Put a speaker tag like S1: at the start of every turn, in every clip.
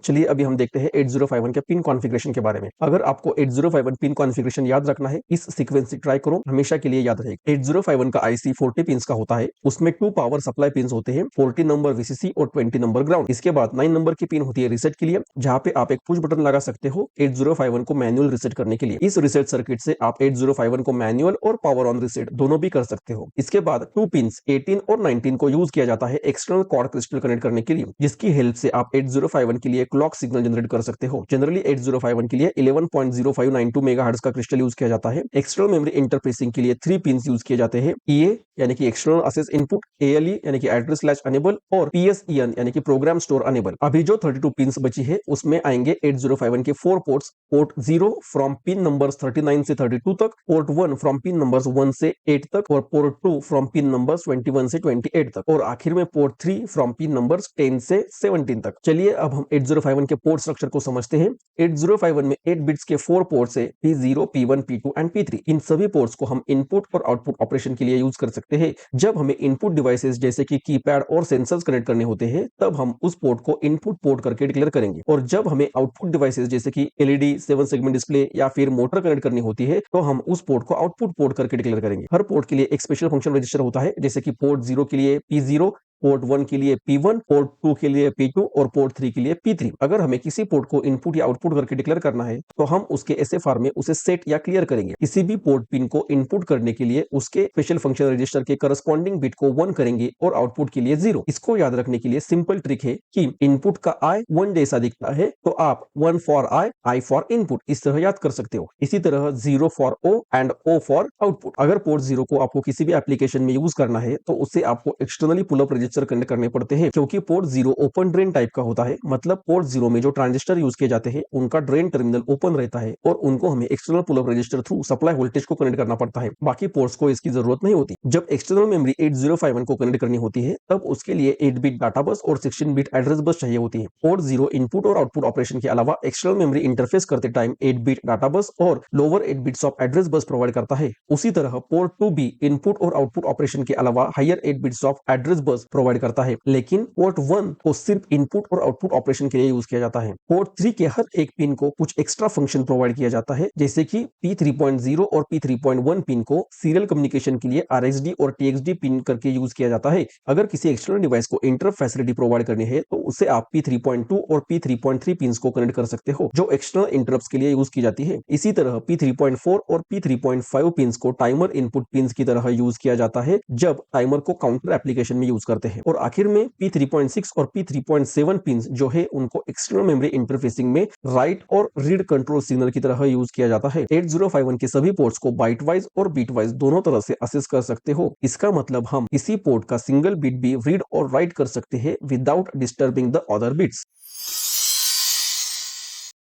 S1: चलिए अभी हम देखते हैं 8051 के पिन कॉन्फ़िगरेशन के बारे में। अगर आपको 8051 पिन कॉन्फ़िगरेशन याद रखना है, इस सीक्वेंस से ट्राई करो, हमेशा के लिए याद रहेगा। 8051 का आईसी 40 पिन्स का होता है। उसमें 2 पावर सप्लाई पिन्स होते हैं, 40 नंबर वीसीसी और 20 नंबर ग्राउंड। इसके बाद 9 नंबर की पिन होती है रीसेट के लिए, जहां पे आप एक पुश बटन लगा सकते हो 8051 को मैनुअल रीसेट करने के लिए। इस रीसेट सर्किट से आप 8051 को मैनुअल और पावर ऑन रीसेट दोनों भी कर सकते हो। इसके बाद 2 पिन्स 18 और 19 को यूज किया जाता है एक्सटर्नल क्वाड क्रिस्टल कनेक्ट करने के लिए, जिसकी हेल्प से आप 8051 के लिए क्लॉक सिग्नल जनरेट कर सकते हो। जनरली 8051 के लिए 11.0592 मेगाहर्ट्ज का क्रिस्टल यूज किया जाता है। एक्सटर्नल मेमोरी इंटरफेसिंग के लिए 3 पिन्स यूज किए जाते हैं, ईए यानी कि एक्सटर्नल एक्सेस इनपुट, एएलई यानी कि एड्रेस लैच अनेबल और पीएसईएन यानी कि प्रोग्राम स्टोर अनेबल। अभी जो 32 पिन्स बची है उसमें आएंगे 8051 के 4 ports, port 0 from pin numbers 39 से 32 तक, पोर्ट 1 फ्रॉम पिन नंबर्स 1 से 8 तक और पोर्ट 2 फ्रॉम पिन नंबर्स 21 से 28 तक और आखिर में पोर्ट 3 फ्रॉम पिन नंबर्स 10 से 17 तक। चलिए अब हम 8051 के पोर्ट स्ट्रक्चर को समझते हैं। 8051 में 8 बिट्स के 4 पोर्ट्स है, P0, P1, P2 and P3। इन सभी पोर्ट्स को हम इनपुट और आउटपुट ऑपरेशन के लिए यूज कर सकते हैं। जब हमें इनपुट डिवाइसेस जैसे कि कीपैड और सेंसर्स कनेक्ट करने होते हैं, तब हम उस पोर्ट को इनपुट पोर्ट करके डिक्लेयर करेंगे, और जब हमें आउटपुट डिवाइसेस जैसे कि एलईडी, 7 सेगमेंट डिस्प्ले या फिर मोटर कनेक्ट करनी होती है, तो हम उस पोर्ट को आउटपुट पोर्ट करके डिक्लेयर करेंगे। हर पोर्ट के लिए एक स्पेशल फंक्शन रजिस्टर होता है, जैसे कि पोर्ट 0 के लिए P0, पोर्ट 1 के लिए P1, पोर्ट 2 के लिए P2 और पोर्ट 3 के लिए P3। अगर हमें किसी पोर्ट को इनपुट या आउटपुट करके डिक्लेयर करना है, तो हम उसके एसएफआर में उसे सेट या क्लियर करेंगे। किसी भी पोर्ट पिन को इनपुट करने के लिए उसके स्पेशल फंक्शन रजिस्टर के करस्पॉन्डिंग बिट को 1 करेंगे और आउटपुट के लिए 0। इसको याद रखने के लिए सिंपल ट्रिक है कि इनपुट का आई 1 जैसा दिखता है, तो आप 1 फॉर आई फॉर इनपुट इस तरह याद कर सकते हो। इसी तरह 0 for O and O for output. अगर पोर्ट 0 को आपको किसी भी एप्लीकेशन में यूज करना है, तो उससे आपको externally pull up register connect करने पड़ते हैं, क्योंकि पोर्ट 0 ओपन ड्रेन टाइप का होता है। मतलब पोर्ट 0 में जो ट्रांजिस्टर यूज किए जाते हैं उनका ड्रेन टर्मिनल ओपन रहता है और उनको हमें external pull up register through supply voltage को कनेक्ट करना पड़ता है। बाकी पोर्ट्स को इसकी जरूरत नहीं होती। जब एक्सटर्नल मेमोरी 8051 को कनेक्ट करनी होती है, तब उसके लिए 8 बिट डाटा बस और 16 बिट एड्रेस बस चाहिए होती है। पोर्ट 0 इनपुट और आउटपुट ऑपरेशन के अलावा एक्सटर्नल मेमोरी इंटरफेस करते टाइम 8 बिट डाटा बस और lower 8 bits of address bus provide करता है। उसी तरह पोर्ट 2 भी इनपुट और आउटपुट ऑपरेशन के अलावा higher 8 bits of address bus provide करता है, लेकिन पोर्ट 1 को सिर्फ इनपुट और आउटपुट ऑपरेशन के लिए यूज किया जाता है। पोर्ट 3 के हर एक पिन को कुछ एक्स्ट्रा फंक्शन प्रोवाइड किया जाता है, जैसे कि P3.0 और P3.1 पिन को सीरियल कम्युनिकेशन के लिए RxD और TxD पिन करके यूज किया जाता है। अगर किसी एक्सटर्नल डिवाइस को इंटरप्ट फैसिलिटी प्रोवाइड करनी है, तो उससे आप P3.2 और P3.3 पिन्स को कनेक्ट कर सकते हो, जो एक्सटर्नल इंटरप्ट्स के लिए यूज की जाती है। इसी तरह P3.4 और P3.5 पिन्स को टाइमर इनपुट पिन्स की तरह यूज किया जाता है, जब टाइमर को काउंटर एप्लीकेशन में यूज करते हैं। और आखिर में P3.6 और P3.7 पिन्स जो है, उनको एक्सटर्नल मेमोरी इंटरफेसिंग में राइट और रीड कंट्रोल सिग्नल की तरह यूज किया जाता है। 8051 के सभी पोर्ट्स को बाइट वाइज और बीट वाइज दोनों तरह से असेस कर सकते हो। इसका मतलब हम इसी पोर्ट का सिंगल बिट भी रीड और राइट कर सकते हैं without disturbing the other bits.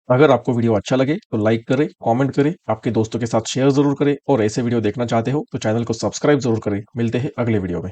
S1: अगर आपको वीडियो अच्छा लगे तो लाइक करें, कमेंट करें, आपके दोस्तों के साथ शेयर जरूर करें, और ऐसे वीडियो देखना चाहते हो तो चैनल को सब्सक्राइब जरूर करें। मिलते हैं अगले वीडियो में।